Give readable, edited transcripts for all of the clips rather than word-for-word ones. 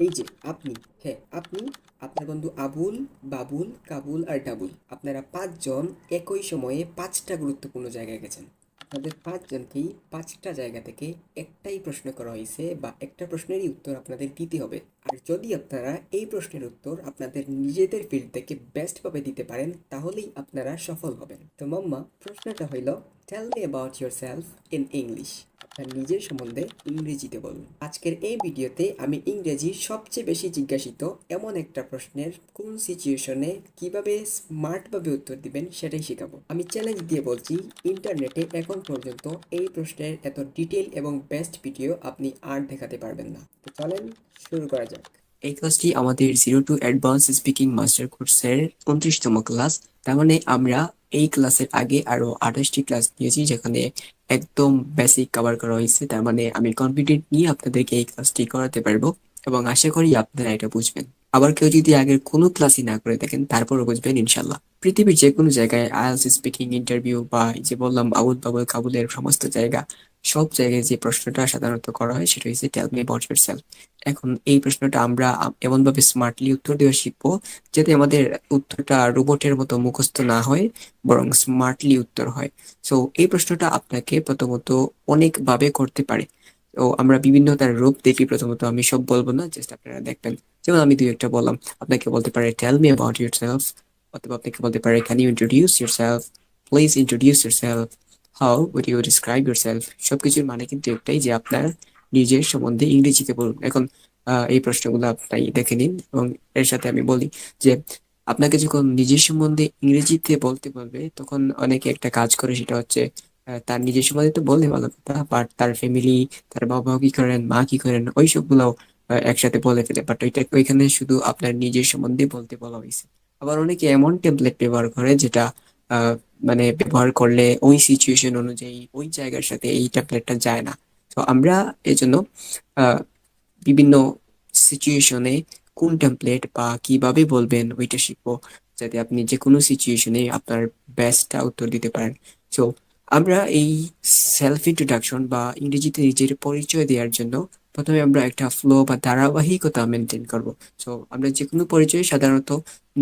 এই যে আপনি, হ্যাঁ আপনি, আপনার বন্ধু আবুল, বাবুল, কাবুল আর ডাবুল, আপনারা পাঁচজন একই সময়ে পাঁচটা গুরুত্বপূর্ণ জায়গায় গেছেন। আপনাদের পাঁচজনকেই পাঁচটা জায়গা থেকে একটাই প্রশ্ন করা হয়েছে বা একটা প্রশ্নেরই উত্তর আপনাদের দিতে হবে। আর যদি আপনারা এই প্রশ্নের উত্তর আপনাদের নিজেদের ফিল্ড থেকে বেস্টভাবে দিতে পারেন তাহলেই আপনারা সফল হবেন। তো মাম্মা, প্রশ্নটা হইল, tell me about your self in English. আপনার নিজের সম্বন্ধে ইংরেজিতে বলুন। আজকের এই ভিডিওতে আমি ইংরেজির সবচেয়ে বেশি জিজ্ঞাসিত এমন একটা প্রশ্নের কোন সিচুয়েশনে কিভাবে স্মার্টভাবে উত্তর দিবেন সেটাই শেখাবো। আমি চ্যালেঞ্জ দিয়ে বলছি, ইন্টারনেটে এখন পর্যন্ত এই প্রশ্নের এত ডিটেল এবং বেস্ট ভিডিও আপনি আর দেখাতে পারবেন না। তো চলেন শুরু করা যাক। এই ক্লাসটি আমাদের zero to advance speaking master কোর্সের 29তম ক্লাস। তার মানে আমরা এই ক্লাসের আগে আরো 28টি ক্লাস নিয়েছি যেখানে একদম বেসিক কভার করা হয়েছে। তার মানে আমি কনফিডেন্ট নিয়ে আপনাদেরকে এই ক্লাসটি করাতে পারবো এবং আশা করি আপনারা এটা বুঝবেন। আবার কেউ যদি আগের কোনো ক্লাসই না করে দেখেন তারপরও বুঝবেন ইনশাল্লাহ। পৃথিবীর যে কোনো জায়গায় আইএলটিএস স্পিকিং ইন্টারভিউ বা এই যে বললাম আবুল বাবুল কাবুলের সমস্ত জায়গা, সব জায়গায় যে প্রশ্নটা সাধারণত করা হয় সেটা হচ্ছে টেল মি অ্যাবাউট ইয়োরসেলফ। এখন এই প্রশ্নটা আমরা এমন ভাবে স্মার্টলি উত্তর দেওয়া শিখবো যাতে আমাদের উত্তরটা রোবটের মতো মুখস্থ না হয়, বরং স্মার্টলি উত্তর হয়। সো এই প্রশ্নটা আপনাকে প্রথমত অনেক ভাবে করতে পারে। তো আমরা বিভিন্ন তার রূপ দেখি। প্রথমত আমি সব বলবো না, জাস্ট আপনারা দেখবেন। যেমন আমি দুই একটা বললাম, আপনাকে বলতে পারে tell me about your self, অথবা আপনাকে বলতে পারে can you introduce your self, please introduce your self, how would you describe your self. সবকিছুর মানে কিন্তু একটাই, যে আপনার নিজের সম্বন্ধে ইংরেজিতে বলুন। এখন এই প্রশ্নগুলো আপনি দেখে নিন এবং এর সাথে আমি বলি যে আপনাকে যখন নিজের সম্বন্ধে ইংরেজিতে বলতে বলবে তখন অনেকে একটা কাজ করে, সেটা হচ্ছে তার নিজের সম্বন্ধে তো বললে ভালো কথা, বাট তার ফ্যামিলি, তার বাবা কি করেন, মা কি করেন, ওই সবগুলো একসাথে বলে ফেলে। বাট ওইটা ওইখানে শুধু আপনার নিজের সম্বন্ধে বলতে বলা হয়েছে। আবার অনেকে এমন টেমপ্লেট ব্যবহার করে যেটা আহ, মানে ব্যবহার করলে ওই সিচুয়েশন অনুযায়ী ওই জায়গার সাথে এই টেমপ্লেটটা যায় না। তো আমরা এই জন্য বিভিন্ন সিচুয়েশনে কোন টেমপ্লেট বা কিভাবে বলবেন ওইটা শিখবো, যাতে আপনি যে কোনো সিচুয়েশনে আপনার বেস্টটা উত্তর দিতে পারেন। সো আমরা এই সেলফ ইন্ট্রোডাকশন বা ইংরেজিতে নিজের পরিচয় দেওয়ার জন্য প্রথমে আমরা একটা ফ্লো বা ধারাবাহিকতা মেনটেন করব। সো আমরা যে কোনো পরিচয় সাধারণত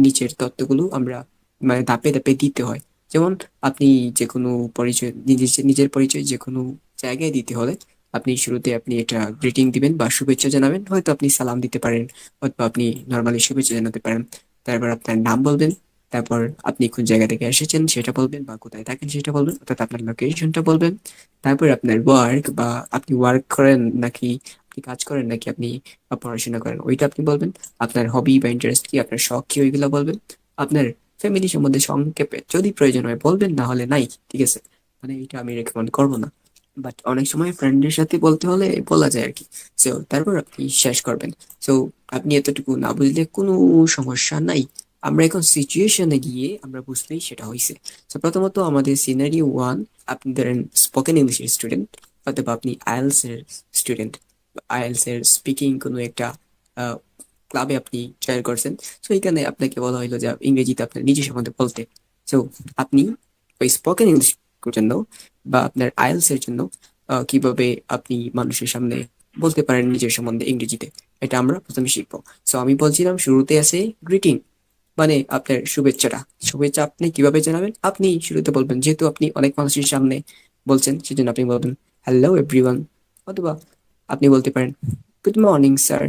নিচের তথ্যগুলো আমরা মানে ধাপে ধাপে দিতে হয়। যেমন আপনি যে কোনো পরিচয়, নিজের নিজের পরিচয় যে কোনো জায়গায় দিতে হলে আপনি শুরুতে আপনি এটা গ্রিটিং দিবেন বা শুভেচ্ছা জানাবেন। হয়তো আপনি সালাম দিতে পারেন, অথবা আপনি নর্মালি শুভেচ্ছা জানাতে পারেন। তারপর আপনার নাম বলবেন, তারপর আপনি কোন জায়গা থেকে এসেছেন সেটা বলবেন, বা কোথায় থাকেন সেটা বলবেন, অর্থাৎ আপনার লোকেশনটা বলবেন। তারপর আপনার ওয়ার্ক, বা আপনি ওয়ার্ক করেন নাকি আপনি কাজ করেন নাকি আপনি পড়াশোনা করেন ওইটা আপনি বলবেন। আপনার হবি বা ইন্টারেস্ট কি, আপনার শখ কি, ওইগুলো বলবেন। আপনার ফ্যামিলি সম্বন্ধে সংক্ষেপে যদি প্রয়োজন হয় বলবেন, না হলে নাই, ঠিক আছে। মানে এটা আমি রেকমেন্ড করবো না, বাট অনেক সময় ফ্রেন্ডের সাথে বলতে হলে বলা যায় আর কি। সো তারপর আপনি শেষ করবেন। সো আপনি এতটুকু না বুঝলে কোনো সমস্যা নাই। আমরা এখন সিচুয়েশনে গিয়ে আমরা বুঝলেই সেটা হয়েছে। তো প্রথমত আমাদের সিনারি ওয়ান, আপনি ধরেন স্পোকেন ইংলিশের স্টুডেন্ট, অথবা আপনি আইএলস এর স্টুডেন্ট, আইএলস এর স্পিকিং কোনো একটা ক্লাবে আপনি জয়েন করছেন। সো এখানে আপনাকে বলা হলো যে ইংরেজিতে আপনার নিজের সম্বন্ধে বলতে। সো আপনি ওই স্পোকেন ইংলিশ জন্য বা আপনার আইএলস এর জন্য কিভাবে আপনি মানুষের সামনে বলতে পারেন নিজের সম্বন্ধে ইংরেজিতে, এটা আমরা প্রথমে শিখবো। সো আমি বলছিলাম শুরুতে আছে গ্রিটিং, মানে আপনার শুভেচ্ছাটা। শুভেচ্ছা আপনি কিভাবে জানাবেন? আপনি শুরুতে বলবেন, যেহেতু আপনি অনেক মানুষের সামনে বলছেন সেজন্য আপনি বলবেন হ্যালো এভরিওয়ান, অথবা আপনি বলতে পারেন good morning sir,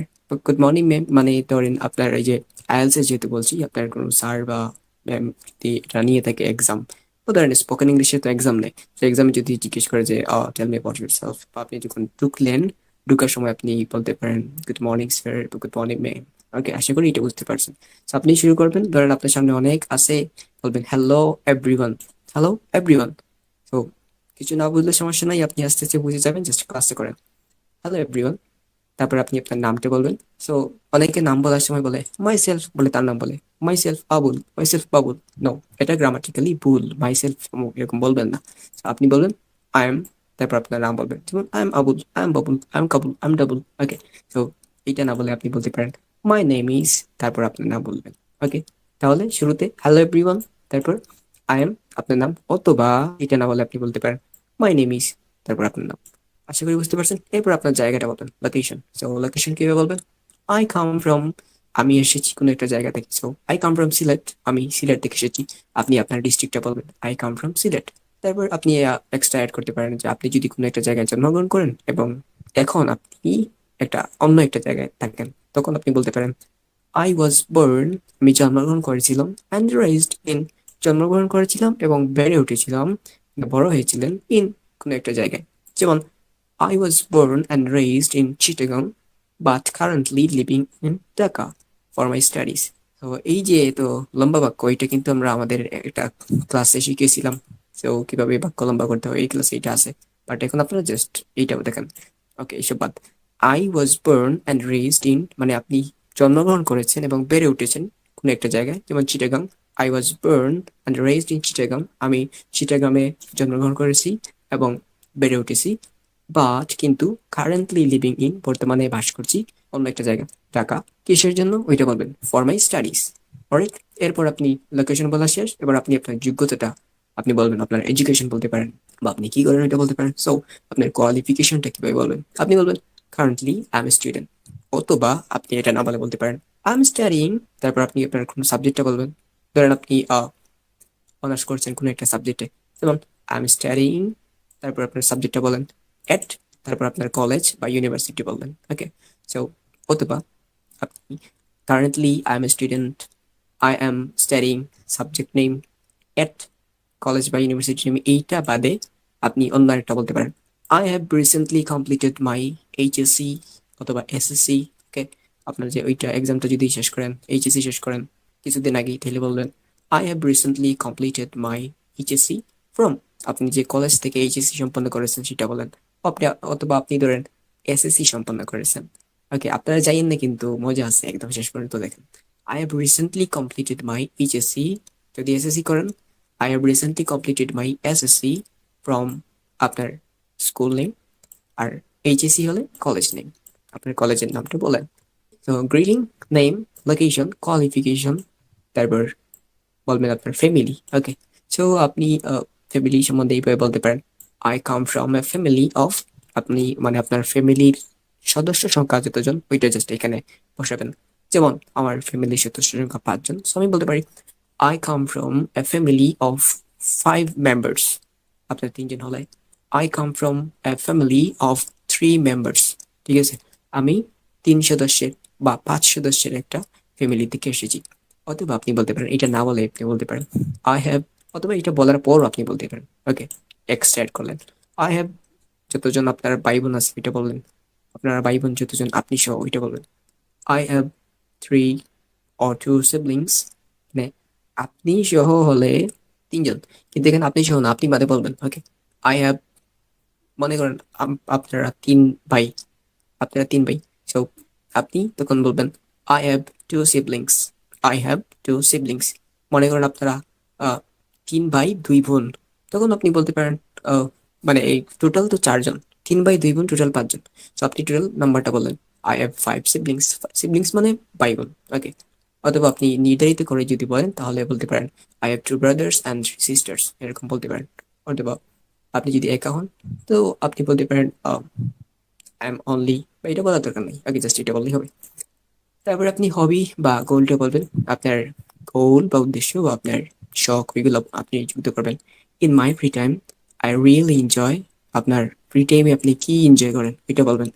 good morning ma'am. মানে ধরেন আপনার এই যে আইএলস এর যেহেতু বলছি, আপনার কোনো স্যার বা ম্যাম যদি এটা নিয়ে থাকে এক্সাম, ধরেন স্পোকেন ইংলিশে তো এক্সাম নেই, তো এক্সামে যদি জিজ্ঞেস করে যে টেল মি অ্যাবাউট ইয়োরসেলফ, বা আপনি যখন ঢুকলেন, ঢুকার সময় আপনি বলতে পারেন good morning sir, good morning ma'am. Okay, আশা করি এটা বুঝতে পারছেন। So, আপনি শুরু করবেন, ধরেন আপনার সামনে অনেক আছে, বলবেন হ্যালো এভরিওয়ান, হ্যালো এভরিওয়ান। তো কিছু না বুঝলে সমস্যা নাই, আপনি আস্তে আস্তে বুঝে যাবেন, জাস্ট ক্লাসে করেন হ্যালো এভরিওয়ান। তারপর আপনি আপনার নামটা বলবেন। সো অনেকে নাম বলার সময় বলে মাই সেলফ, বলে তার নাম বলে my self Abul, my self Babul. No, এটা গ্রামাটিক্যালি ভুল। মাই সেলফ এরকম বলবেন না। So, আপনি বলবেন আই এম, তারপর আপনার নাম বলবেন, যেমন I am Abul, I am Babul, I am Kabul, I am Dabul. Okay, তো এইটা না বলে আপনি বলতে পারেন মাই নেম ইজ, তারপর আপনার নাম বলবেন। ওকে, তাহলে শুরুতে হ্যালো এভরিওয়ান, তারপর আই এম, আপনার নাম, অথবা এটা না বলে আপনি বলতে পারেন মাই নেম ইজ, তারপর আপনার নাম। আশা করি বুঝতে পারছেন। এরপর আপনার জায়গাটা বলবেন, লোকেশন। সো লোকেশন কিভাবে বলবেন? আই কাম ফ্রম, আমি এসেছি কোনো একটা জায়গা থেকে। So I come from Sylhet, আমি সিলেট থেকে এসেছি। আপনি আপনার ডিস্ট্রিক্টটা বলবেন, আই কাম ফ্রম সিলেট। তারপর আপনি এক্সট্রা অ্যাড করতে পারেন যে আপনি যদি কোনো একটা জায়গায় জন্মগ্রহণ করেন এবং এখন আপনি অন্য একটা জায়গায় থাকেন, তখন আপনি বলতে পারেন আই ওয়াজ বর্ন, আমি জন্মগ্রহণ করেছিলাম, অ্যান্ড রেইজড ইন, জন্মগ্রহণ করেছিলাম এবং বেড়ে উঠেছিলাম, বড় হয়েছিলেন ইন, কোনো একটা জায়গায়। যেমন I was born and raised in Chittagong, but currently living in Dhaka for my studies. তো এই যে তো লম্বা বাক্য, এটা কিন্তু আমরা আমাদের একটা ক্লাসে শিখেছিলাম। তো কিভাবে বাক্য লম্বা করতে হয় এই ক্লাসে এটা আছে, বাট এখন আপনারা জাস্ট এইটাও দেখেন। ওকে, এসব বাদ। I was born and raised in, মানে আপনি জন্মগ্রহণ করেছেন এবং বেড়ে উঠেছেন কোনো একটা জায়গায়, যেমন Chittagong. I was born and raised in Chittagong, আমি চিটাগামে জন্মগ্রহণ করেছি এবং বেড়ে উঠেছি। বাট কিন্তু কারেন্টলি লিভিং ইন, বর্তমানে বাস করছি অন্য একটা জায়গা, ঢাকা। কিসের জন্য ওইটা বলবেন, ফর মাই স্টাডিজ। অলরাইট, এরপর আপনি লোকেশন বলা শেষ, এবার আপনি আপনার যোগ্যতাটা আপনি বলবেন, আপনার এডুকেশন বলতে পারেন বা আপনি কি করেন এটা বলতে পারেন। সো আপনার কোয়ালিফিকেশনটা কিভাবে বলবেন, আপনি বলবেন কারেন্টলি আই এম স্টুডেন্ট, অথবা আপনি এটা না বলে বলতে পারেন আই এম স্টাডিং। তারপর আপনি আপনার কোনো সাবজেক্টটা বলবেন, ধরেন আপনি অনার্স করছেন কোনো একটা সাবজেক্টে, যেমন আই এম স্টাডিং, তারপর আপনার সাবজেক্টটা বলেন এট, তারপর আপনার কলেজ বা ইউনিভার্সিটি বলবেন। ওকে, সো অথবা আপনি currently I am student, I am studying, subject name at, college বা ইউনিভার্সিটি নেম, এইটা বাদে আপনি অন্য একটা বলতে পারেন I have recently completed my HSC অথবা এসএসসি। ওকে, আপনার যে ওইটা এক্সামটা যদি শেষ করেন, এইচএসসি শেষ করেন কিছুদিন আগেই, তাহলে বলবেন I have recently completed my HSC from, আপনি যে কলেজ থেকে এইচএসসি সম্পন্ন করেছেন সেটা বলেন। আপনি অথবা আপনি ধরেন এসএসসি সম্পন্ন করেছেন। ওকে, আপনারা যাইয়েন না কিন্তু, মজা আছে একদম শেষ পর্যন্ত দেখেন। I have recently completed my HSC, যদি এসএসসি করেন I have recently completed my SSC from আপনার স্কুল নেম, আর এইচএসসি হলে কলেজ নেম, আপনার কলেজের নামটা বলেন। তো গ্রিটিং, নেম, লোকেশন, কোয়ালিফিকেশন, তারপর বলবেন আপনার ফ্যামিলি। ওকে, সো আপনি ফ্যামিলি সম্বন্ধে এইভাবে বলতে পারেন I come from a family of, আপনি মানে আপনার ফ্যামিলির সদস্য সংখ্যা যতজন ওইটা জাস্ট এখানে বসাবেন। যেমন আমার ফ্যামিলির সদস্য সংখ্যা 5 জন, সো আমি বলতে পারি I come from a family of 5 members. আপনার 3 জন হলে I come from a family of 3 members. ঠিক আছে, আমি 3 সদস্যের বা 5 সদস্যের একটা ফ্যামিলি থেকে এসেছি। অথবা আপনি বলতে পারেন, এটা না বলে আপনি বলতে পারেন আই হ্যাভ, অথবা এটা বলার পরও আপনি বলতে পারেন। ওকে, এক্সট্রা অ্যাড করলেন আই হ্যাভ, যতজন আপনার ভাই বোন আছে এটা বললেন, আপনার ভাই বোন যতজন আপনি সহ ওইটা বলবেন আই হ্যাভ 3 or 2 siblings, মানে আপনি সহ হলে 3 জন, কিন্তু এখানে আপনি সহ না, আপনি বাদে বলবেন। ওকে, আই হ্যাভ, মনে করেন আপনারা 3 ভাই, সো আপনি তখন বলবেন I have 2 siblings, I have 2 siblings। মনে করেন আপনারা 3 ভাই 2 বোন, তখন আপনি বলতে পারেন মানে এই টোটাল তো 4 জন, 3 ভাই 2 বোন টোটাল 5 জন। তো আপনি টোটাল নাম্বারটা বললেন আই হ্যাভ 5 siblings, সিবলিংস মানে ভাই বোন। ওকে, অথবা আপনি নির্ধারিত করে যদি বলেন তাহলে বলতে পারেন I have 2 brothers and sisters, এরকম বলতে পারেন। অথবা আপনি যদি একা হন তো আপনি বলতে পারেন আই এম অনলি, বা এটা বলার দরকার নেই, আগে জাস্ট এটা বললেই হবে। তারপর আপনি হবি বা গোলটা বলবেন, আপনার গোল বা উদ্দেশ্য বা আপনার শখ ওইগুলো আপনি যুক্ত করবেন। In my free time I really enjoy, আপনার ফ্রি টাইমে আপনি কি এনজয় করেন এটা বলবেন।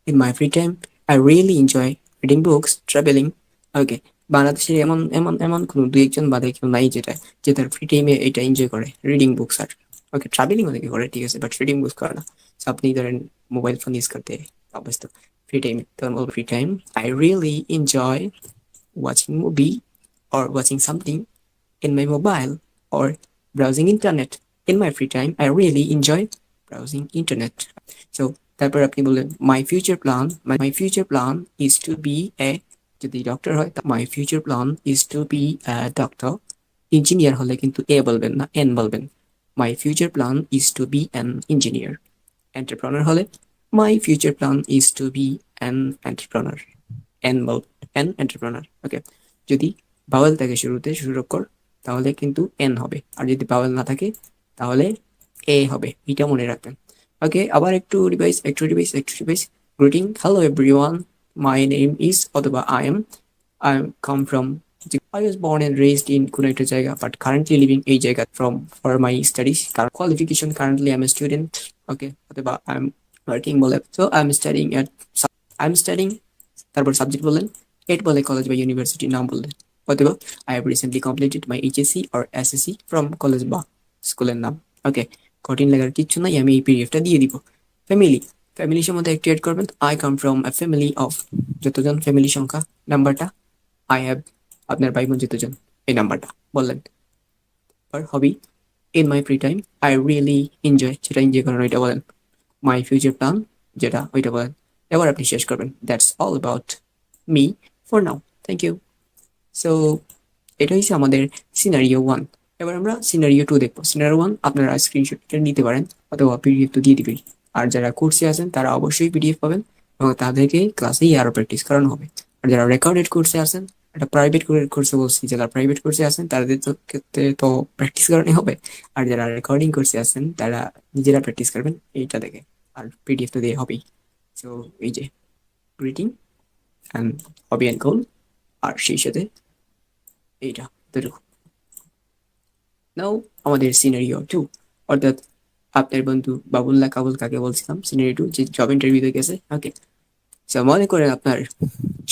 In my free time I really enjoy reading books, travelling. Okay, বাংলাদেশে এমন এমন এমন কোনো 2-1 জন বাদে কেউ নাই যেটা যে তার ফ্রি টাইমে এটা এনজয় করে, রিডিং বুকস। আর ওকে, ট্রাভেলিং অনেকে করে ঠিক আছে, বাট রিডিং বুকস করে না। So আপনি ধরেন মোবাইল ফোন ইউজ করতে অভ্যস্ত, ফ্রি টাইম তখন বলবো free time I really enjoy watching movie or watching something in my mobile or browsing internet. In my free time, I really enjoy browsing internet. So তারপর আপনি বললেন my future plan is to be a, যদি doctor হয় my future plan is to be a doctor. Engineer হলে কিন্তু এ বলবেন না, N বলবেন। My future plan is to be an engineer. Entrepreneur হলে my future plan is to be an entrepreneur. An বল, an entrepreneur. Okay, যদি vowel থাকে শুরুতে শুরুর অক্ষর তাহলে কিন্তু এন হবে, আর যদি ভাওয়েল না থাকে তাহলে এ হবে, এটা মনে রাখবেন। ওকে, আবার একটু revise. Greeting, hello everyone, my name is অথবা I am come from I was born and raised in কোনো একটা জায়গা but currently living এই জায়গা from for my studies qualification currently I'm a student okay অথবা I'm working বলে so I'm studying তারপর subject বললেন এট বলে কলেজ বা ইউনিভার্সিটির নাম বললেন অথবা I have recently completed my HSC or SSC from college বা স্কুলের নাম ওকে কঠিন লাগার কিচ্ছু নাই আমি এই পিডিএফটা দিয়ে দিব ফ্যামিলি ফ্যামিলির সম্বন্ধে একটু অ্যাড করবেন I come from a family of যতজন ফ্যামিলি সংখ্যা নাম্বারটা I have আপনার ভাই বোন যতজন এই নাম্বারটা বললেন আর hobby in my free time I really enjoy যেটা এনজয় করেন ওইটা বলেন মাই ফিউচার প্ল্যান যেটা ওইটা বলেন এবার আপনি শেষ করবেন that's all about me for now thank you so এটা হচ্ছে আমাদের সিনারিও ওয়ান এবার আমরা সিনারিও টু দেখবো সিনারিও ওয়ান আপনারা স্ক্রিনশট নিতে পারেন অথবা পিডিএফ তো দিয়ে দিবেন আর যারা কোর্সে আছেন তারা অবশ্যই পিডিএফ পাবেন এবং তাদেরকে ক্লাসেই আরও প্র্যাকটিস করানো হবে আর যারা রেকর্ডেড কোর্সে আছেন একটা প্রাইভেট কোর্সে বলছি যারা প্রাইভেট কোর্সে আছেন তাদের তো ক্ষেত্রে তো প্র্যাকটিস করানোই হবে আর যারা রেকর্ডিং কোর্সে আছেন তারা নিজেরা প্র্যাকটিস করবেন এইটা দেখে আর পিডিএফ তো দিয়ে হবেই সো এই যে গ্রিটিং অ্যান্ড হবি অ্যান্ড গোল আর সেই সাথে এইটা দুটো নাও আমাদের সিনারিও টু অর্থাৎ আপনার বন্ধু বাবুল্লাহ কাবুল কাকে বলছিলাম সিনারিও টু যে জব ইন্টারভিউতে গেছে ওকে মনে করেন আপনার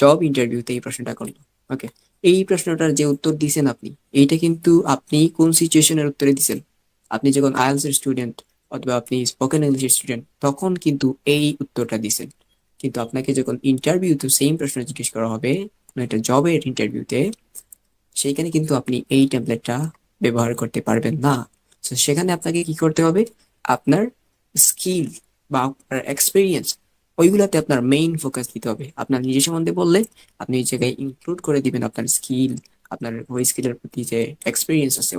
জব ইন্টারভিউতে এই প্রশ্নটা করলো ওকে এই প্রশ্নটার যে উত্তর দিছেন আপনি এইটা কিন্তু আপনি কোন সিচুয়েশনের উত্তরে দিছেন আপনি যখন আইএলস এর স্টুডেন্ট অথবা আপনি স্পোকেন ইংলিশের স্টুডেন্ট তখন কিন্তু এই উত্তরটা দিছেন কিন্তু আপনাকে যখন ইন্টারভিউতে সেম প্রশ্ন জিজ্ঞেস করা হবে একটা জবের ইন্টারভিউতে সেইখানে কিন্তু আপনি এই টেমপ্লেটটা ব্যবহার করতে পারবেন না তো সেখানে আপনাকে কি করতে হবে আপনার স্কিল বা আপনার এক্সপিরিয়েন্স ওইগুলোতে আপনার মেইন ফোকাস দিতে হবে আপনার নিজের সম্বন্ধে বললে আপনি এই জায়গায় ইনক্লুড করে দিবেন আপনার স্কিল আপনার ওই স্কিলের প্রতি যে এক্সপিরিয়েন্স আছে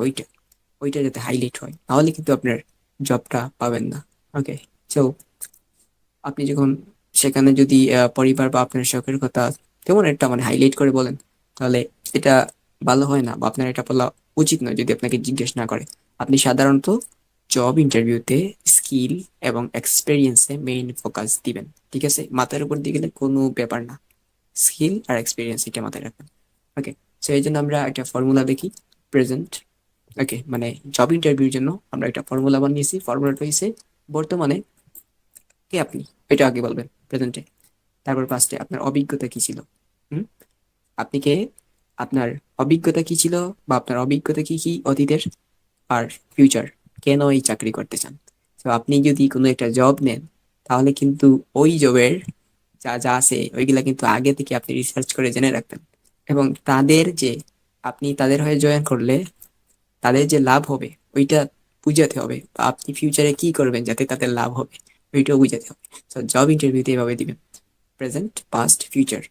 ওইটা যাতে হাইলাইট হয় তাহলে কিন্তু আপনার জবটা পাবেন না ওকে সো আপনি যখন সেখানে যদি পরিবার বা আপনার শখের কথা তেমন একটা মানে হাইলাইট করে বলেন তাহলে এটা ভালো হয় না বা আপনার এটা বলা উচিত নয় যদি আপনাকে জিজ্ঞেস না করে আপনি সাধারণত জব ইন্টারভিউতে স্কিল এবং এক্সপিরিয়েন্সে মেইন ফোকাস দিবেন ঠিক আছে মাথার উপর দিয়ে গেলে কোনো ব্যাপার না স্কিল আর এক্সপিরিয়েন্স এটা মাথায় রাখবেন ওকে সো এই জন্য আমরা একটা ফর্মুলা দেখি প্রেজেন্ট ওকে মানে জব ইন্টারভিউর জন্য আমরা একটা ফর্মুলা বানিয়েছি ফর্মুলাটা হয়েছে বর্তমানে কে আপনি এটা আগে বলবেন প্রেজেন্টে তারপর পাস্টে আপনার অভিজ্ঞতা কি ছিল হুম আপনি কে আপনার অভিজ্ঞতা কি ছিল বা আপনার অভিজ্ঞতা কি কি অতীতের আর ফিউচার কেন এই চাকরি করতে চান তো আপনি যদি কোনো একটা জব নেন তাহলে কিন্তু ওই জবের যা যা আছে ওইগুলা কিন্তু আগে থেকে আপনি রিসার্চ করে জেনে রাখবেন এবং তাদের যে আপনি তাদের হয়ে জয়েন করলে তাদের যে লাভ হবে ওইটা বুঝাতে হবে বা আপনি ফিউচারে কি করবেন যাতে তাদের লাভ হবে ওইটাও বুঝাতে হবে তো জব ইন্টারভিউতে এভাবে দিবেন প্রেজেন্ট পাস্ট ফিউচার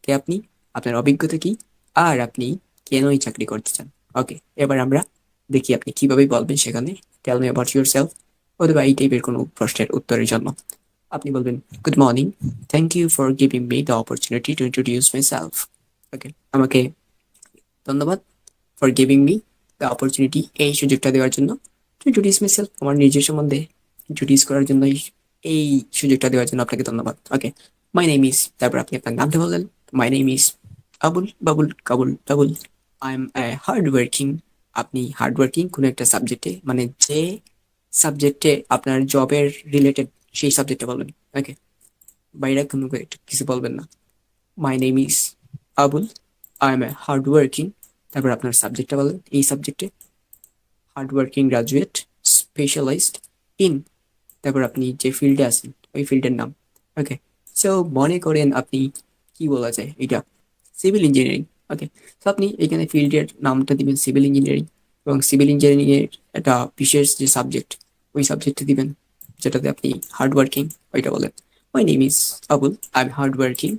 কে আপনি আপনার অভিজ্ঞতা কি আর আপনি কেন এই চাকরি করতে চান ওকে এবার আমরা দেখি আপনি কিভাবে বলবেন সেখানে tell me about your self অথবা এই টাইপের কোনো প্রশ্নের উত্তরের জন্য আপনি বলবেন good morning thank you for giving me the opportunity to introduce myself okay আমাকে ধন্যবাদ for giving me the opportunity এই সুযোগটা দেওয়ার জন্য টু ইন্ট্রোডিউস মাই সেলফ আমার নিজের সম্বন্ধে ইন্ট্রোডিউস করার জন্য এই সুযোগটা দেওয়ার জন্য আপনাকে ধন্যবাদ ওকে মাই নেম ইজ তারপর আপনি আপনার নামটা বললেন my name is Abul Babul Kabul Tabul I am a hard working আপনি হার্ড ওয়ার্কিং কোনো একটা সাবজেক্টে মানে যে সাবজেক্টে আপনার জবের রিলেটেড সেই সাবজেক্টে বলবেন ওকে বাইরে কোনো কিছু বলবেন না my name is Abul I am a hard working তারপর আপনার সাবজেক্টটা বলেন এই সাবজেক্টে hard working graduate specialised in তারপর আপনি যে ফিল্ডে আছেন ওই ফিল্ডের নাম ওকে সো মনে করেন আপনি কি বলা যায় এটা সিভিল ইঞ্জিনিয়ারিং ওকে তো আপনি এখানে ফিল্ডের নামটা দিবেন সিভিল ইঞ্জিনিয়ারিং এবং সিভিল ইঞ্জিনিয়ারিং এর একটা বিশেষ যে সাবজেক্ট ওই সাবজেক্টে দিবেন যেটাতে আপনি হার্ড ওয়ার্কিং ওইটা বলেন my name is Abul I am hard working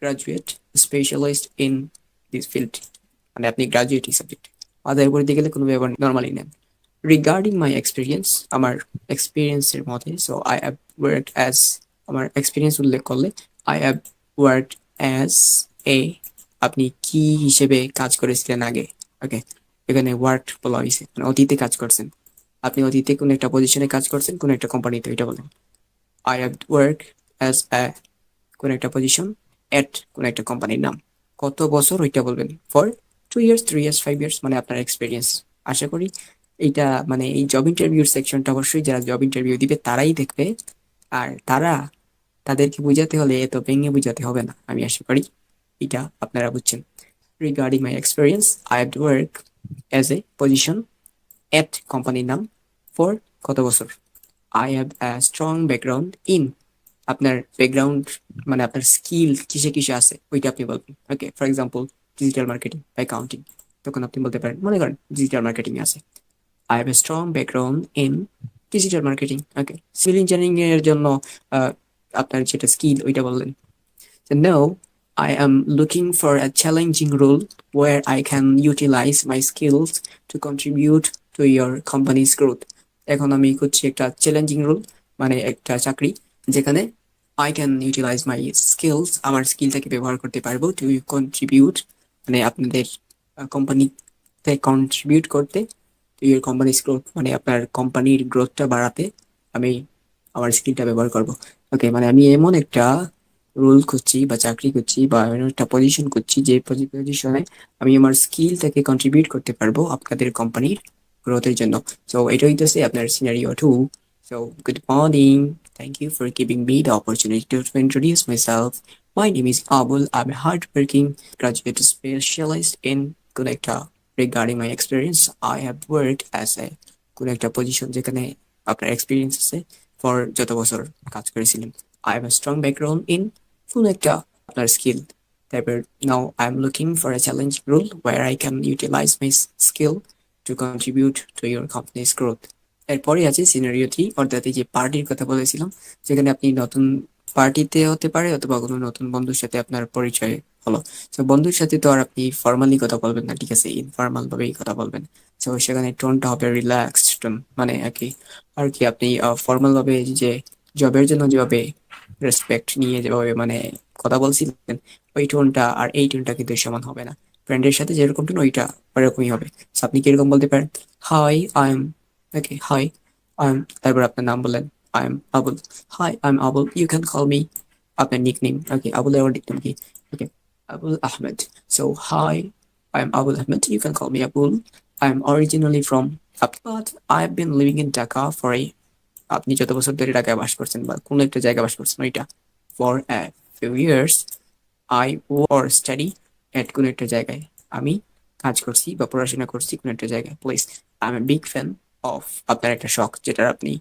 graduate specialised in this field মানে আপনি গ্রাজুয়েট এই সাবজেক্ট আদায় করে দিয়ে গেলে কোনো ব্যাপার নর্মালি নেন রিগার্ডিং মাই এক্সপিরিয়েন্স আমার এক্সপিরিয়েন্সের মতে so I have worked as আমার এক্সপিরিয়েন্স উল্লেখ করলে I have worked as a আপনি কি হিসেবে কাজ করেছিলেন আগে ওকে এখানে ওয়ার্ক বলা হয়েছে মানে অতীতে কাজ করছেন আপনি অতীতে কোনো একটা পজিশনে কাজ করছেন কোনো একটা কোম্পানিতে এটা বলেন আই হ্যাভ ওয়ার্ক অ্যাজ এ কোনো একটা পজিশন এট কোন একটা কোম্পানির নাম, কত বছর ওইটা বলবেন। ফর 2 ইয়ার্স, 3 ইয়ার্স, 5 ইয়ার্স, মানে আপনার এক্সপিরিয়েন্স। আশা করি এইটা মানে এই জব ইন্টারভিউর সেকশনটা অবশ্যই যারা জব ইন্টারভিউ দিবে তারাই দেখবে। আর তাদেরকে বোঝাতে হলে এত ভেঙে বোঝাতে হবে না, আমি আশা করি এটা আপনারা বুঝছেন। Regarding my experience, I have work as a position at কোম্পানির নাম ফর কত বছর। I have a strong background in, আপনার ব্যাকগ্রাউন্ড মানে আপনার স্কিল কিসে কিসে আছে ওইটা আপনি বলবেন। Okay, for example digital marketing, accounting, তখন আপনি বলতে পারেন মনে করেন ডিজিটাল মার্কেটিং আছে, I have a strong background in digital marketing. Okay, civil engineering এর জন্য আহ, আপনার যেটা স্কিল ওইটা বললেন। So now I am looking for a challenging role where I can utilize my skills to contribute to your company's growth. এখন আমি খুঁজছি একটা চ্যালেঞ্জিং রোল, মানে একটা চাকরি যেখানে I can utilize my skills, আমার স্কিলটাকে ব্যবহার করতে পারবো to contribute, মানে আপনাদের কোম্পানিতে কন্ট্রিবিউট করতে, to your company's growth, মানে আপনার কোম্পানির গ্রোথটা বাড়াতে আমি আমার স্কিলটা ব্যবহার করব। ওকে, মানে আমি এমন একটা রোল খুঁজছি বা চাকরি খুঁজছি বা এমন একটা পজিশন খুঁজছি যে পজিশনে আমি আমার স্কিলটাকে কন্ট্রিবিউট করতে পারবো আপনাদের কোম্পানির গ্রোথের জন্য। সো এটা হইতেছে আপনার scenario 2। So good morning, thank you for giving me the opportunity to introduce myself. My name is Abul, I am hard working graduate specialist in কোন একটা, regarding my experience I have work as a কোন একটা position যেখানে আপনার experience আছে for যত বছর কাজ করেছিলেন। I have a strong background in full একটা আপনার স্কিল। তারপর now I'm looking for a challenge role where I can utilize my skill to contribute to your company's growth. এরপরে আছে সিনারিও 3, অর্থাৎ এই যে পার্টির কথা বলেছিলাম, যেখানে আপনি নতুন পার্টিতে হতে পারে অথবা কোনো নতুন বন্ধুর সাথে আপনার পরিচয় হলো। তো বন্ধুর সাথে তো আর আপনি ফর্মালি কথা বলবেন না, ঠিক আছে, ইনফর্মাল ভাবেই কথা বলবেন। তো সেখানে টোনটা হবে রিল্যাক্সড টোন, মানে আর কি আপনি ফর্মাল ভাবে যে জবের জন্য যেভাবে রেসপেক্ট নিয়ে যেভাবে মানে কথা বলছিলেন ওই টোনটা আর এই টোনটা কিন্তু সমান হবে না। ফ্রেন্ডের সাথে যেরকম টোন ওইটা ওরকমই হবে। So আপনি কিরকম বলতে পারেন, hi I am, okay hi I am, তারপর আপনার নাম বললেন, I am Abul, hi I am Abul, you can call me, আপনার নিকনেম, ওকে আবুল আমার নিকনেম কি, okay Abul Ahmed. So hi I am Abul Ahmed, you can call me Abul, I am originally from, but I have been living in Dhaka for a, আপনি যত বছর ধরে ঢাকায় বাস করছেন বা কোনো একটা জায়গায় বাস করছেন ওইটা, for a few years I or study at কোনো একটা জায়গায় আমি কাজ করছি বা পড়াশোনা করছি কোনো একটা জায়গায়। Please I am a big fan of, আপনার একটা শখ যেটার আপনি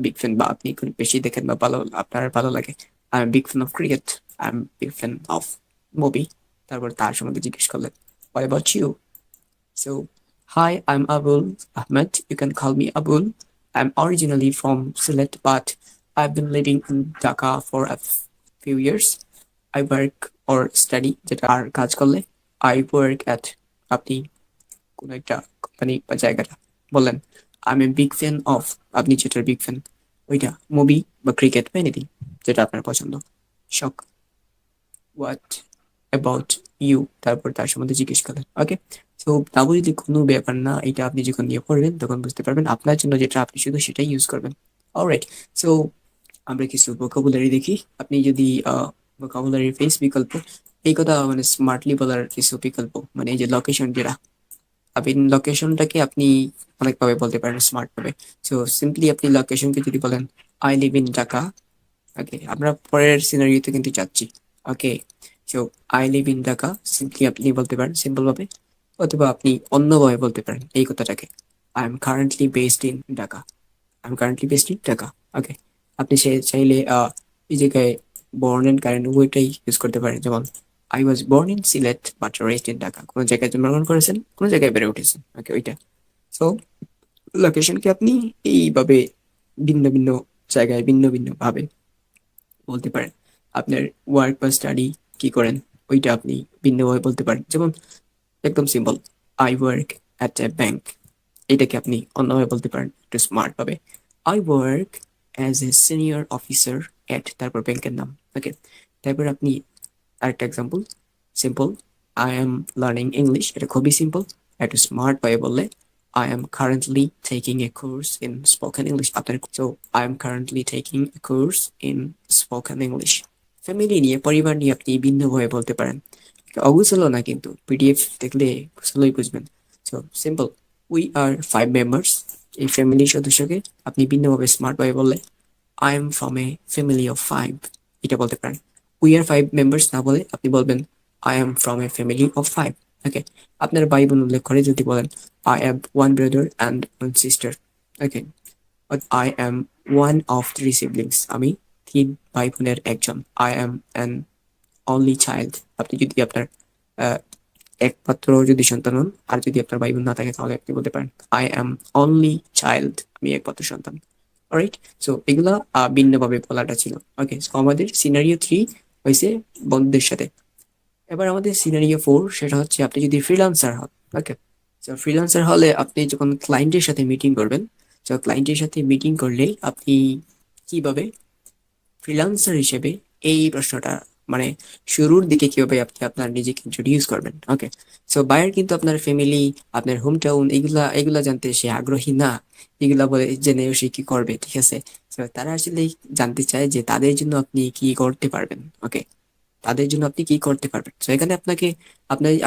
বিগ ফ্যান বা আপনি খুব বেশি দেখেন বা ভালো আপনার ভালো লাগে। I am big fan of cricket, I am big fan of movie. তারপর তার সম্বন্ধে জিজ্ঞেস করলেন, what about you? So, hi, I'm Abul Ahmed. You can call me Abul. I'm originally from Sylhet, but I've been living in Dhaka for a few years. I work or study, যেটা আর কাজ করলে I work at, আপনি কোনো একটা company বা জায়গাটা বললেন, I'm a big fan of, আপনি যেটার বিগ ফ্যান ওইটা মুভি বা ক্রিকেট বা এনিথিং যেটা আপনার পছন্দ, শখ। হোয়াট অ্যাবাউট ইউ, তারপর তার সম্বন্ধে জিজ্ঞেস করলেন। ওকে, তো তা বুঝলে কোনো ব্যাপার না, এটা আপনি যখন নিয়ে পড়বেন তখন বুঝতে পারবেন আপনার জন্য যেটা আপনি শুধু সেটাই ইউজ করবেন। অলরাইট, সো আমরা কিছু ভোকাবুলারি দেখি। আপনি যদি ভোকাবুলারি ফেস বিকল্প, এই কথা মানে স্মার্টলি বলার কিছু বিকল্প, মানে এই যে লোকেশন যেটা, আপনি লোকেশনটাকে আপনি অনেকভাবে বলতে পারেন স্মার্ট ভাবে। সো সিম্পলি আপনি লোকেশনকে যদি বলেন I live in Dhaka, okay আমরা পরের সিনারিওতে কিন্তু যাচ্ছি। Okay, so I live in Dhaka simply আপনি বলতে পারেন সিম্পল ভাবে, অথবা আপনি অন্যভাবে বলতে পারেন এই কথাটাকে, I am currently based in Dhaka, I am currently based in Dhaka. Okay, আপনি চাইলে এই জায়গায় বর্ন এন্ড কারেন্ট উভয়টাই ইউজ করতে পারেন, যেমন I was born in Sylhet but raised in Dhaka, কোনো জায়গায় জন্মগ্রহণ করেছেন কোনো জায়গায় বেড়ে উঠেছেন। ওকে, ওইটা। সো লোকেশনকে আপনি এইভাবে ভিন্ন ভিন্ন জায়গায় ভিন্ন ভিন্ন ভাবে বলতে পারেন। আপনার ওয়ার্ক বা স্টাডি কি করেন ওইটা আপনি ভিন্নভাবে বলতে পারেন, যেমন একদম simple, I work at a bank, এটাকে আপনি অন্যভাবে বলতে পারেন একটু স্মার্ট ভাবে, I work as a senior officer at, তারপর ব্যাংকের নাম। ওকে, তারপর আপনি আরেকটা example, simple, I am learning English, এটা খুবই সিম্পল, একটু স্মার্ট ভাবে বললে I am currently taking a course in spoken English. আপনার, so I am currently taking a course in spoken English. Family নিয়ে, পরিবার নিয়ে আপনি ভিন্নভাবে বলতে পারেন। অগুছালো না, কিন্তু পিডিএফ দেখলে গুছালোই বুঝবেন। So simple, we are 5 members. এই ফ্যামিলির সদস্যকে আপনি ভিন্নভাবে স্মার্ট ভাবে বললে I am from a family of 5, এটা বলতে পারেন। উই আর 5 মেম্বার্স না বলে আপনি বলবেন I am from a family of 5। ওকে, আপনার ভাই বোন উল্লেখ করে যদি বলেন I have 1 brother and 1 sister. Okay, I am 1 of 3 siblings, আমি 3 ভাই বোনের একজন। I am an only child, আপনি যদি আপনার আহ, একমাত্র যদি সন্তান হন, আর যদি আপনার ভাই বোন না থাকে তাহলে আপনি বলতে পারেন আই এম অনলি চাইল্ড, আমি একমাত্র সন্তান। অলরাইট, সো এগুলা ভিন্নভাবে বলাটা ছিল। ওকে, সো আমাদের সিনারিও 3 হয়েছে বন্ধুদের সাথে। এবার আমাদের সিনারিও 4, সেটা হচ্ছে আপনি যদি ফ্রিল্যান্সার হন। ওকে, সো ফ্রিল্যান্সার হলে আপনি যখন ক্লায়েন্টের সাথে মিটিং করবেন, তো ক্লায়েন্টের সাথে মিটিং করলে আপনি কিভাবে ফ্রিল্যান্সার হিসেবে, এই প্রশ্নটা মানে শুরুর দিকে কিভাবে আপনি আপনার নিজেকে ইন্ট্রোডিউস করবেন। ওকে, সো বায়ার কিন্তু আপনার ফ্যামিলি, আপনার হোম টাউন, এগুলা এগুলা জানতে সে আগ্রহী না। এগুলা বলে জেনেও সে কি করবে, ঠিক আছে? তো তারা আসলে জানতে চায় যে তাদের জন্য আপনি কি করতে পারবেন। ওকে, তাদের জন্য আপনি কি করতে পারবেন। তো এখানে আপনাকে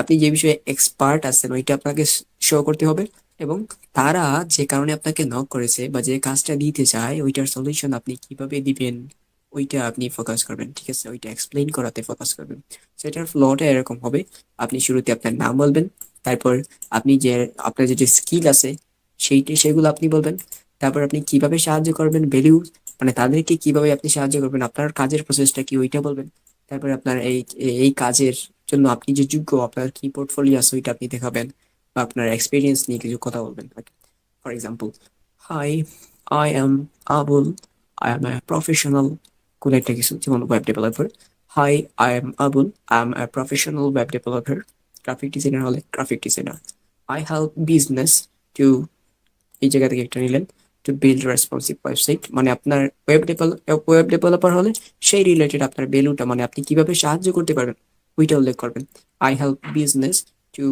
আপনি যে বিষয়ে এক্সপার্ট আছেন ওইটা আপনাকে শো করতে হবে, এবং তারা যে কারণে আপনাকে নক করেছে বা যে কাজটা দিতে চায় ওইটার সলিউশন আপনি কিভাবে দিবেন ওইটা আপনি ফোকাস করবেন, ঠিক আছে? ওইটা এক্সপ্লেইন করাতে ফোকাস করবেন। সেটার ফ্লোটা এরকম হবে, আপনি শুরুতে আপনার নাম বলবেন, তারপর আপনি যে আপনার যে স্কিল আছে সেগুলো আপনি বলবেন, তারপর আপনি কিভাবে সাহায্য করবেন, ভ্যালু মানে তাদেরকে কিভাবে আপনি সাহায্য করবেন, আপনার কাজের প্রসেসটা কি ওইটা বলবেন। তারপরে আপনার এই কাজের জন্য আপনি যে যোগ্য, আপনার কি পোর্টফোলিও আছে ওইটা আপনি দেখাবেন, বা আপনার এক্সপিরিয়েন্স নিয়ে কিছু কথা বলবেন। For example, hi, I am Abul, I am a professional কোন একটা কিছু, যেমন web developer. Hi, I am Abul, I am a professional web developer. Graphic designer হলে graphic designer. I help business to, এই জায়গা থেকে একটা নিলেন, টু বিল্ড রেসপন্সিভ ওয়েবসাইট, মানে আপনার ওয়েব ডেভেলপার হলে সেই রিলেটেড আপনার ভ্যালুটা, মানে আপনি কিভাবে সাহায্য করতে পারবেন ওইটা উল্লেখ করবেন। I help business to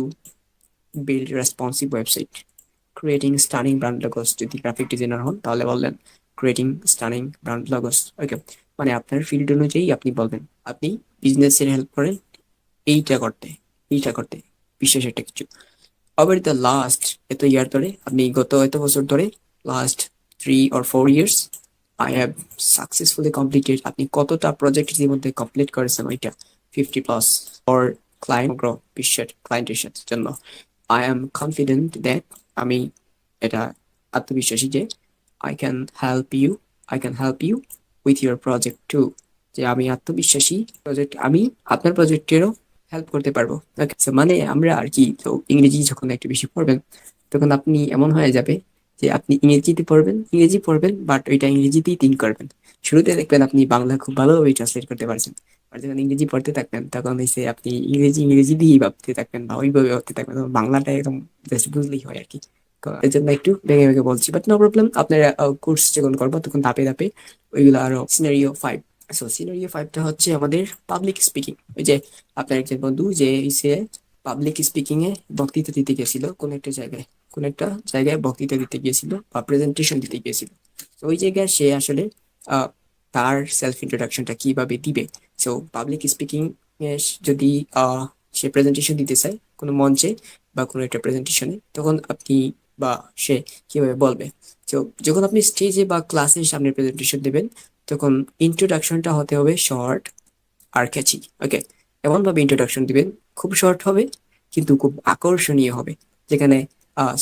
build responsive website, creating stunning brand logos. যদি গ্রাফিক ডিজাইনার হন তাহলে বললেন ক্রিয়েটিং স্টানিং ব্র্যান্ড লগোস। ওকে, মানে আপনার ফিল্ড অনুযায়ী আপনি বলবেন আপনি বিজনেসের হেল্প করেন এইটা করতে, এইটা করতে, বিশেষ একটা কিছু। ওভার দ্য লাস্ট এত ইয়ার ধরে, আপনি গত এত বছর ধরে, last 3 or 4 years, I have successfully completed, আপনি কতটা প্রজেক্ট এর মধ্যে কমপ্লিট করেছেন ওইটা 50+ ফর ক্লায়েন্ট গ্রো, বিশ্বের ক্লায়েন্টের সাথে জন্য। আই এম কনফিডেন্ট দ্যাট, আমি এটা আত্মবিশ্বাসী যে I can help you with your project too, যে আমি আত্মবিশ্বাসী আমি আপনার প্রজেক্টেরও হেল্প করতে পারবো। ওকে, সো মানে আমরা আর কি, তো ইংরেজি যখন একটু বেশি পড়বেন তখন আপনি এমন হয়ে যাবে যে আপনি ইংরেজি পড়বেন বাট ওইটা ইংরেজিতেই থিঙ্ক করবেন। শুরুতে দেখবেন আপনি বাংলা খুব ভালোভাবে ট্রান্সলেট করতে পারছেন, আর যখন ইংরেজি পড়তে থাকবেন তখন হচ্ছে আপনি ইংরেজি দিয়েই ভাবতে থাকবেন বা ওইভাবে ভাবতে থাকবেন, তখন বাংলাটা একদম জাস্ট বুঝলেই হয় আর কি। তো এর জন্য একটু ভেঙে ভেঙে বলছি, বাট নো প্রবলেম। আপনার কোর্স যখন করবো তখন ধাপে ধাপে ওইগুলো আরো। সিনারিও 5, সো সিনারিও 5টা হচ্ছে আমাদের পাবলিক স্পিকিং। ওই যে আপনার একজন বন্ধু যে সে পাবলিক স্পিকিং এ বক্তৃতা দিতে গেছিল কোন একটা জায়গায় বক্তৃতা দিতে গিয়েছিল বা প্রেজেন্টেশন দিতে গিয়েছিল। তো ওই জায়গায় সে আসলে আহ, তার সেলফ ইন্ট্রোডাকশনটা কিভাবে দিবে। সো পাবলিক স্পিকিং এ যদি সে প্রেজেন্টেশন দিতে চায় কোনো মঞ্চে বা কোনো একটা প্রেজেন্টেশনে, তখন আপনি বা সে কিভাবে বলবে। তো যখন আপনি স্টেজে বা ক্লাসের সামনে প্রেজেন্টেশন দেবেন তখন ইন্ট্রোডাকশনটা হতে হবে শর্ট আর ক্যাচি। ওকে, এমন ভাবে ইন্ট্রোডাকশন দিবেন খুব শর্ট হবে কিন্তু খুব আকর্ষণীয় হবে, যেখানে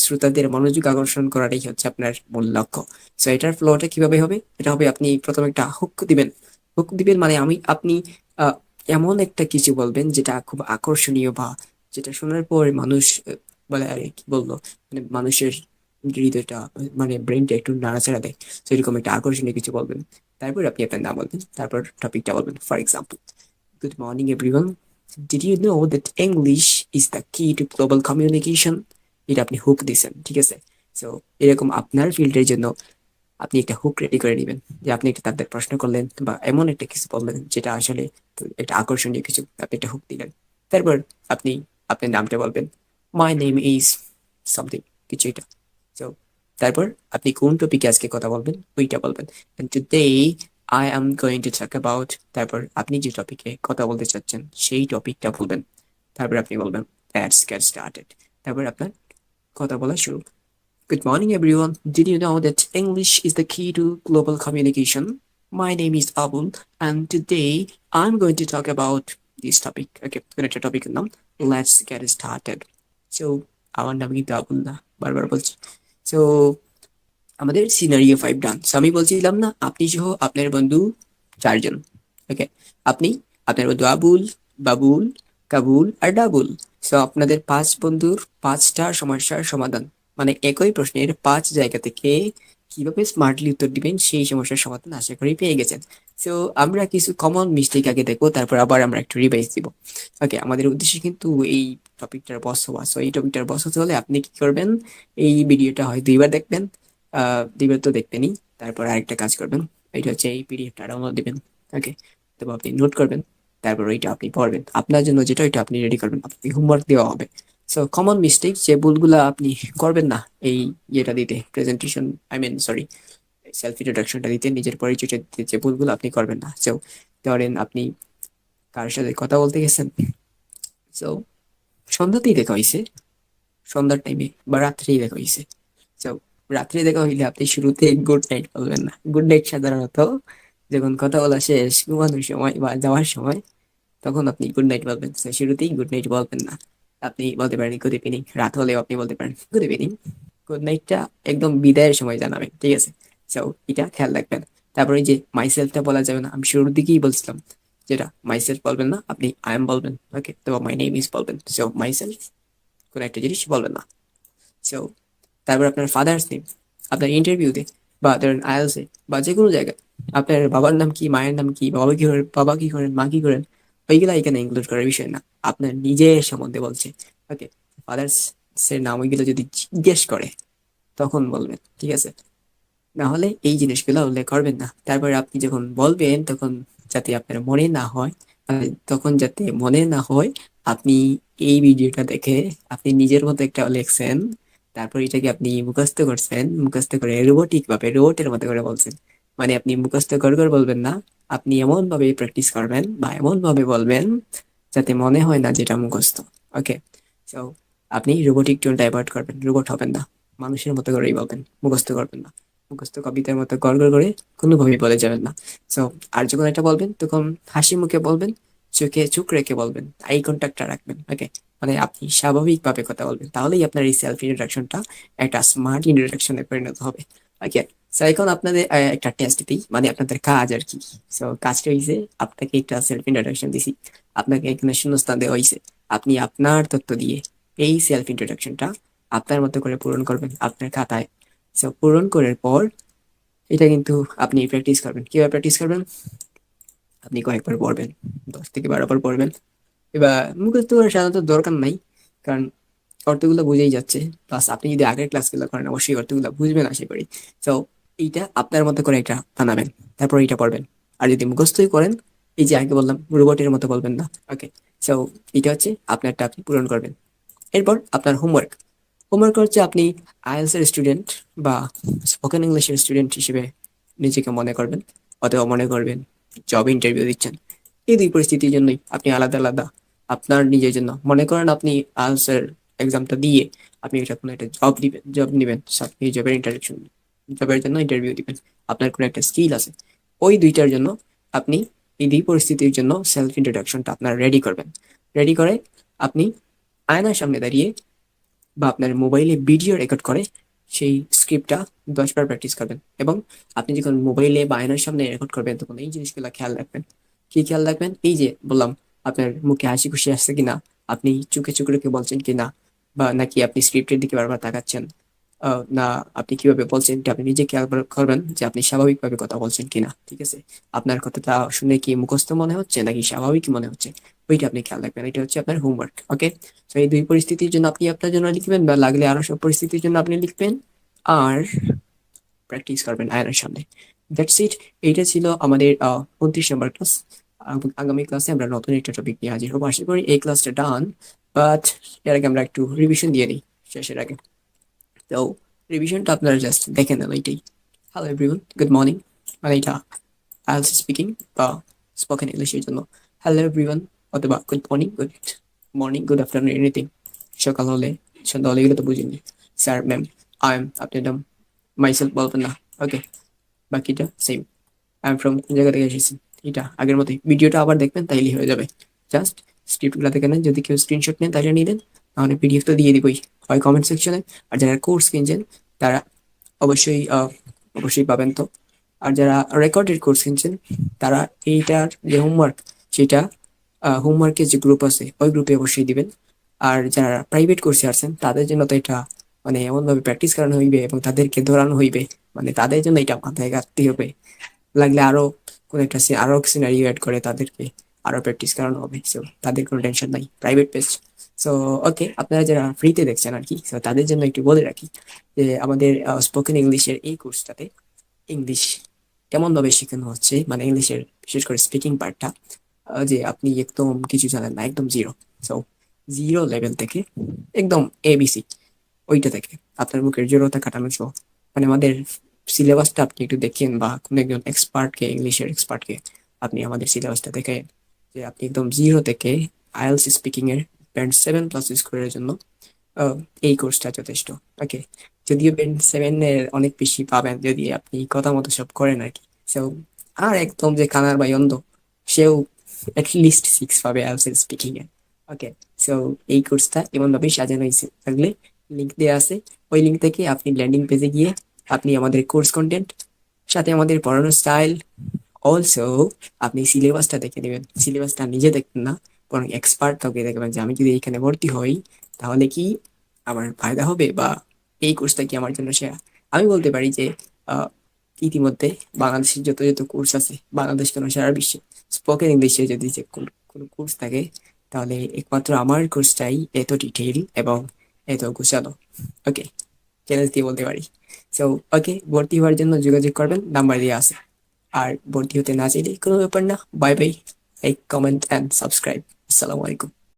শ্রোতাদের মনোযোগ আকর্ষণ করাটাই হচ্ছে আপনার মূল লক্ষ্য। সো এটার ফ্লোটা কিভাবে হবে, এটা হবে আপনি প্রথমে একটা হুক দিবেন মানে আপনি আহ, এমন একটা কিছু বলবেন যেটা খুব আকর্ষণীয়, বা যেটা শোনার পর মানুষ বলে আরে কি বললো, মানে মানুষের হৃদয়টা মানে ব্রেনটা একটু নাড়াচাড়া দেয়। তো এরকম একটা আকর্ষণীয় কিছু বলবেন, তারপর আপনি আপনার নাম বলবেন, তারপর টপিকটা বলবেন। For example, good morning everyone, did you know that English is the key to global communication. এটা আপনি হুক দিছেন, ঠিক আছে? সো এরকম আপনার ফিল্ডের জন্য আপনি একটা হুক রেডি করে নেবেন, যে আপনি একটা তাদের প্রশ্ন করলেন বা এমন একটা কিছু বললেন যেটা আসলে একটা আকর্ষণীয় কিছু, আপনি একটা হুক দিলেন। তারপর আপনি আপনার নামটা বলবেন, মাই নেম ইজ সামথিং, কিছু এটা। তো তারপর আপনি কোন টপিকে আজকে কথা বলবেন ওইটা বলবেন। And today I am going to talk about, তারপর আপনি যে টপিকে কথা বলতে চাচ্ছেন সেই টপিকটা বলবেন, তারপর আপনি বলবেন let's get started, তারপর আপনার কথা বলা শুরু। Good morning, everyone. Did you know that English is the key to global communication? My name is Abul, and today I'm going to talk about this topic. Okay, connected topic name. Let's get started. So, আমার নাম কিন্তু আবুল না, বারবার বলছি। So, আমাদের scenario 5 ডান। So আমি বলছিলাম না, আপনি সহ আপনার বন্ধু 4 জন। ওকে, আপনি, আপনার বন্ধু আবুল, বাবুল, কাবুল আর ডাবুল। সো আপনাদের 5 বন্ধুর 5টা সমস্যার সমাধান, মানে একই প্রশ্নের 5 জায়গা থেকে কিভাবে স্মার্টলি উত্তর দিবেন সেই সমস্যার সমাধান আশা করি পেয়ে গেছেন। সো আমরা কিছু কমন মিস্টেক আগে দেখবো, তারপর আবার আমরা একটু রিভাইজ দিব। ওকে, আমাদের উদ্দেশ্য কিন্তু এই টপিকটার বস হওয়া। সো এই টপিকটার বস হতে হলে আপনি কি করবেন, এই ভিডিওটা হয় 2বার দেখবেন, 2বার তো দেখবেনই, তারপর আরেকটা কাজ করবেন, এটা হচ্ছে এই পিডিএফটা ডাউনলোড দিবেন। ওকে, তো আপনি নোট করবেন, তারপর ওইটা আপনি পড়বেন, আপনার জন্য যেটা ওইটা আপনি রেডি করবেন, আপনি হোমওয়ার্ক দেওয়া হবে। সো কমন মিস্টেক যে ভুলগুলা আপনি করবেন না এই ইয়েটা দিতে, presentation, I mean sorry, self ইন্ট্রোডাকশনটা দিতে, নিজের পরিচয়টা দিতে যে ভুলগুলো আপনি করবেন না। সো ধরেন আপনি কারোর সাথে কথা বলতে গেছেন, সো সন্ধ্যাতেই দেখা হয়েছে, সন্ধ্যার টাইমে বা রাত্রেই দেখা হয়েছে। সো রাত্রে দেখা হইলে আপনি শুরুতে গুড নাইট বলবেন না। গুড নাইট সাধারণত যখন কথা বলা শেষ, ঘুমানোর সময় বা যাওয়ার সময়, তখন আপনি গুড নাইট বলবেন। So, শুরুতেই গুড নাইট বলবেন না, আপনি বলতে পারেন গুড ইভিনিং। রাত হলেও আপনি বলতে পারেন গুড ইভিনিং। গুড নাইটটা একদম বিদায়ের সময় জানাবেন, ঠিক আছে? সো এটা খেয়াল রাখবেন। তারপরে যে মাই সেলফটা বলা যাবে না, আমি শুরুর দিকেই বলছিলাম, যেটা মাই সেলফ বলবেন না, আপনি আই এম বলবেন। ওকে, তো মাই নেম ইজ বলবেন। সো মাই সেলফ কোনো একটা জিনিস বলবেন না। সো তারপর আপনার ফাদার্স নেম, আপনার ইন্টারভিউতে বা ধরেন আইএলসে বা যে কোনো জায়গায় আপনার বাবার নাম কি, মায়ের নাম কি, বাবা কি করেন, বাবা কি করেন, মা কি করেন, ওইগুলা এখানে ইনক্লুড করার বিষয় না, আপনার নিজের সম্বন্ধে বলছে। ওকে, ফাদার্স এর নাম ওইগুলো যদি জিজ্ঞেস করে তখন বলবেন, ঠিক আছে? না হলে এই জিনিসগুলো উল্লেখ করবেন না। তারপরে আপনি যখন বলবেন তখন যাতে আপনার মনে না হয়, তখন যাতে মনে না হয় আপনি এই ভিডিওটা দেখে আপনি নিজের মতো একটা লেখছেন, তারপর এটাকে আপনি মুখস্থ করছেন, মুখস্থ করে রোবোটিক ভাবে রোবটের মতো করে বলছেন। মানে আপনি মুখস্থ করে বলবেন না, আপনি এমন ভাবে প্র্যাকটিস করবেন বা এমন ভাবে বলবেন যাতে মনে হয় না যেটা মুখস্থ। ওকে, সো আপনি রোবোটিক টোনটা অ্যাভয়েড করবেন, রোবট হবেন না, মানুষের মতো করেই বলবেন, মুখস্থ করবেন না। মুখস্থ কবিতার মতো গড় করে কোনোভাবেই বলে যাবেন না। সো আর যখন এটা বলবেন তখন হাসি মুখে বলবেন, চোখে চোখ রেখে বলবেন, আই কন্ট্যাক্টটা রাখবেন। ওকে, মানে আপনি স্বাভাবিকভাবে কথা বলবেন, তাহলেই আপনার এই সেলফ ইন্ট্রোডাকশনটা একটা স্মার্ট ইন্ট্রোডাকশনে পরিণত হবে। ওকে, সো এখন আপনাদের একটা টেস্ট দিই, মানে আপনাদের কাজ আর কি। সো কাজটা হয়েছে, আপনাকে একটা সেলফ ইন্ট্রোডাকশন দিছি, আপনাকে এখানে শূন্যস্থান দেওয়া হয়েছে, আপনি আপনার তথ্য দিয়ে এই সেলফ ইন্ট্রোডাকশনটা আপনার মতো করে পূরণ করবেন আপনার খাতায়। সো পূরণ করার পর এটা কিন্তু আপনি প্র্যাকটিস করবেন। কিভাবে প্র্যাকটিস করবেন? আপনি কয়েকবার পড়বেন, 10 থেকে 12 বার পড়বেন। এবার মুখস্থ করার সাধারণত দরকার নাই, কারণ অর্থগুলো বুঝেই যাচ্ছে। প্লাস আপনি যদি আগের ক্লাসগুলো করেন অবশ্যই অর্থগুলো বুঝবেন আশা করি। তো এইটা আপনার মতো করে একটা বানাবেন, তারপর এইটা পড়বেন। আর যদি মুখস্থই করেন, এই যে আগে বললাম রোবটের মতো বলবেন না। ওকে, সো এটা হচ্ছে আপনারটা আপনি পূরণ করবেন। এরপর আপনার হোমওয়ার্ক। হোমওয়ার্ক হচ্ছে আপনি আইএলস এর স্টুডেন্ট বা স্পোকেন ইংলিশের স্টুডেন্ট হিসেবে নিজেকে মনে করবেন, অথবা মনে করবেন জব ইন্টারভিউ দিচ্ছেন। এই 2 পরিস্থিতির জন্যই আপনি আলাদা আলাদা আপনার নিজের জন্য মনে করেন, আপনি আইএলস এর এক্সামটা দিয়ে আপনি এটা কোনো একটা জব দিবেন, জব নিবেন, আপনি জবের ইন্টারভিউ, জবের জন্য ইন্টারভিউ দিবেন, আপনার কোনো একটা স্কিল আছে, ওই 2টার জন্য আপনি এই 2 পরিস্থিতির জন্য সেলফ ইন্ট্রোডাকশনটা আপনার রেডি করবেন। রেডি করে আপনি আয়নার সামনে দাঁড়িয়ে বা আপনার মোবাইলে ভিডিও রেকর্ড করে সেই স্ক্রিপ্টটা 10 বার প্র্যাকটিস করবেন। এবং আপনি যখন মোবাইলে বা আয়নার সামনে রেকর্ড করবেন তখন এই জিনিসগুলো খেয়াল রাখবেন। কি খেয়াল রাখবেন? এই যে বললাম, আপনার মুখে হাসি খুশি আসছে কিনা, আপনি চোখে চোখ রেখে বলছেন কিনা, বা নাকি আপনি স্ক্রিপ্টের দিকে বারবার তাকাচ্ছেন, না আপনি কিভাবে বলছেন এটা আপনি নিজে খেয়াল করবেন যে আপনি স্বাভাবিকভাবে কথা বলছেন কিনা। ঠিক আছে, আপনার কথাটা শুনে কি মুখস্থ মনে হচ্ছে নাকি স্বাভাবিক মনে হচ্ছে, ওইটা আপনি খেয়াল রাখবেন। এটা হচ্ছে আপনার হোমওয়ার্ক। ওকে, তো এই 2 পরিস্থিতির জন্য আপনি আপনার জন্য লিখবেন, বা লাগলে আরো সব পরিস্থিতির জন্য আপনি লিখবেন, আর প্র্যাকটিস করবেন আয়নার সামনে। That's it. এইটা ছিল আমাদের 29 নম্বর ক্লাস। আগামী ক্লাসে আমরা নতুন একটা টপিক নিয়ে হাজির হবো। আশা করি এই ক্লাসটা ডান, বাট এর আগে আমরা একটু রিভিশন দিয়ে নিই শেষের আগে। তো রিভিশনটা আপনারা জাস্ট দেখে নেন এইটাই। হ্যালো এভরিওয়ান, গুড মর্নিং, মানে এটা আইএলটিএস স্পিকিং বা স্পোকেন ইংলিশের জন্য। হ্যালো এভরিওয়ান, অথবা good morning, good afternoon, anything. সকাল হলে সন্ধ্যা হলে এগুলো তো বুঝিনি। স্যার, ম্যাম, আই এম, আপনি নাম, মাইসেলফ বলবেন না। ওকে, বাকিটা সেম। আই এম ফ্রম কোন জায়গা থেকে এসেছেন, এটা আগের মতোই। ভিডিওটা আবার দেখবেন, তাইলেই হয়ে যাবে। জাস্ট স্ক্রিপ্টগুলো দেখে নেন, যদি কেউ স্ক্রিনশট নেন তাহলে নিয়ে নেন, নাহলে পিডিএফ তো দিয়ে দিবই হয় কমেন্ট সেকশনে। আর যারা কোর্স কিনছেন তারা অবশ্যই অবশ্যই পাবেন তো। আর যারা রেকর্ডেড কোর্স কিনছেন তারা এইটার যে হোমওয়ার্ক, সেটা হোমওয়ার্কের যে গ্রুপ আছে ওই গ্রুপে অবশ্যই দিবেন। আর যারা প্রাইভেট কোর্সে আসছেন তাদের জন্য তো এটা মানে এমনভাবে প্র্যাকটিস করানো হইবে এবং তাদেরকে ধরানো হইবে, মানে তাদের জন্য এটা মাথায় রাখতে হবে। লাগলে আরো কোন একটা আরো সিনারিও অ্যাড করে তাদেরকে আরো প্র্যাকটিস করানো হবে। সো তাদের কোনো টেনশন নাই, প্রাইভেট বেস্ট। সো ওকে, আপনারা যারা ফ্রিতে দেখছেন আর কি, সো তাদের জন্য একটু বলে রাখি যে আমাদের স্পোকেন ইংলিশের এই কোর্সটাতে ইংলিশ এমনভাবে শেখানো হচ্ছে, মানে ইংলিশের বিশেষ করে স্পিকিং পার্টটা, যে আপনি একদম কিছু জানেন না, একদম জিরো। সো জিরো লেভেল থেকে একদম এবিসি, ওইটা থেকে আপনার মুখের জড়তা কাটানো সহ, মানে আমাদের সিলেবাসটা আপনি একটু দেখেন, বা কোনো একজন এক্সপার্টকে, ইংলিশের এক্সপার্টকে আপনি আমাদের সিলেবাসটা দেখেন, যে আপনি একদম জিরো থেকে আইএলটিএস স্পিকিং এর ব্যান্ড 7+ স্কোরের জন্য আহ, এই কোর্সটা যথেষ্ট। ওকে, যদিও ব্যান্ড 7 এর অনেক বেশি পাবেন যদি আপনি কথা মতো সব করেন আর কি। সো আর একদম যে কানার বা অন্ধ, সেও লিস্ট 6 পাবে আইএলটিএস স্পিকিং এ। ওকে, সো এই কোর্সটা এমন ভাবে সাজানো হয়েছে, থাকলে লিঙ্ক দেওয়া আছে, ওই লিঙ্ক থেকে আপনি ল্যান্ডিং পেজে গিয়ে আপনি আমাদের কোর্স কন্টেন্ট, সাথে আমাদের পড়ানোর স্টাইল, অলসো আপনি সিলেবাসটা দেখে নেবেন। সিলেবাসটা নিজে দেখবেন না, বরং এক্সপার্ট কাউকে দেখবেন, যে আমি যদি এখানে ভর্তি হই তাহলে কি আমার ফায়দা হবে, বা এই কোর্সটা কি আমার জন্য সেরা। আমি বলতে পারি যে আহ, ইতিমধ্যে বাংলাদেশের যত যত কোর্স আছে, বাংলাদেশ কেন সারা বিশ্বে স্পোকেন ইংলিশে যদি যে কোনো কোর্স থাকে, তাহলে একমাত্র আমার কোর্সটাই এত ডিটেইল এবং এত গোছালো। ওকে, চ্যালেঞ্জ দিয়ে বলতে পারি। সো ওকে, ভর্তি হওয়ার জন্য যোগাযোগ করবেন, নাম্বার দেওয়া আছে। আর ভর্তি হতে না চাইলে কোনো ব্যাপার না, bye bye, like, comment and subscribe. আসসালামু আলাইকুম।